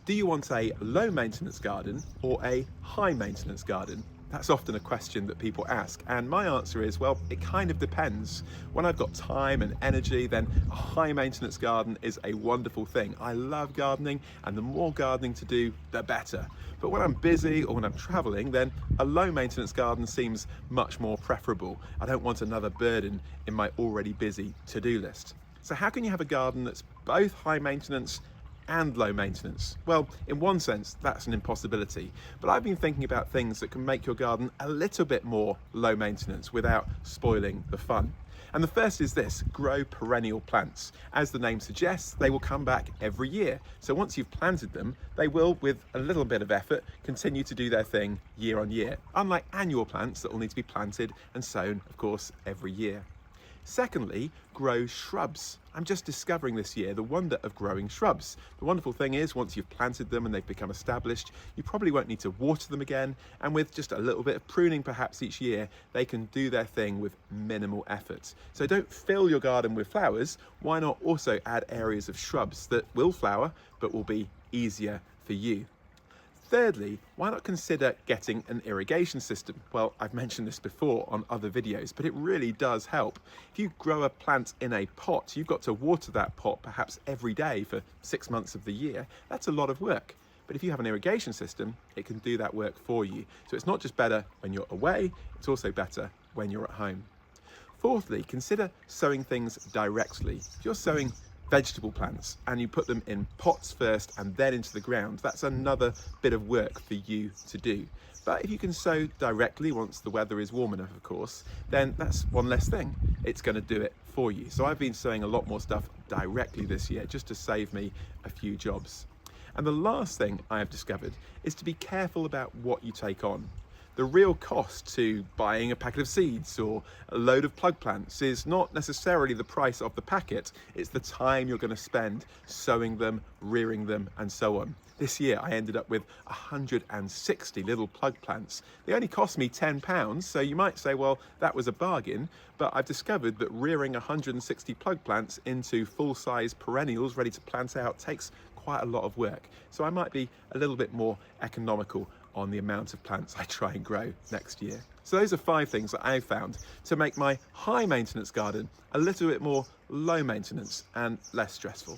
Do you want a low maintenance garden or a high maintenance garden? That's often a question that people ask, and my answer is, well, it kind of depends. When I've got time and energy, then a high maintenance garden is a wonderful thing. I love gardening, and the more gardening to do, the better. But when I'm busy or when I'm traveling, then a low maintenance garden seems much more preferable. I don't want another burden in my already busy to-do list. So how can you have a garden that's both high maintenance and low maintenance? Well, in one sense, that's an impossibility, but I've been thinking about things that can make your garden a little bit more low maintenance without spoiling the fun. And the first is this: grow perennial plants. As the name suggests, they will come back every year. So once you've planted them, they will, with a little bit of effort, continue to do their thing year on year, unlike annual plants that will need to be planted and sown, of course, every year. Secondly, grow shrubs. I'm just discovering this year the wonder of growing shrubs. The wonderful thing is, once you've planted them and they've become established, you probably won't need to water them again, and with just a little bit of pruning perhaps each year, they can do their thing with minimal effort. So don't fill your garden with flowers. Why not also add areas of shrubs that will flower but will be easier for you? Thirdly, why not consider getting an irrigation system? Well, I've mentioned this before on other videos, but it really does help. If you grow a plant in a pot, you've got to water that pot perhaps every day for 6 months of the year. That's a lot of work. But if you have an irrigation system, it can do that work for you. So it's not just better when you're away, it's also better when you're at home. Fourthly, consider sowing things directly. If you're sowing vegetable plants and you put them in pots first and then into the ground, that's another bit of work for you to do. But if you can sow directly once the weather is warm enough, of course, then that's one less thing. It's going to do it for you. So I've been sowing a lot more stuff directly this year just to save me a few jobs. And the last thing I have discovered is to be careful about what you take on. The real cost to buying a packet of seeds or a load of plug plants is not necessarily the price of the packet, it's the time you're going to spend sowing them, rearing them, and so on. This year I ended up with 160 little plug plants. They only cost me £10, so you might say, well, that was a bargain, but I've discovered that rearing 160 plug plants into full-size perennials ready to plant out takes quite a lot of work. So I might be a little bit more economical on the amount of plants I try and grow next year. So those are 5 things that I've found to make my high maintenance garden a little bit more low maintenance and less stressful.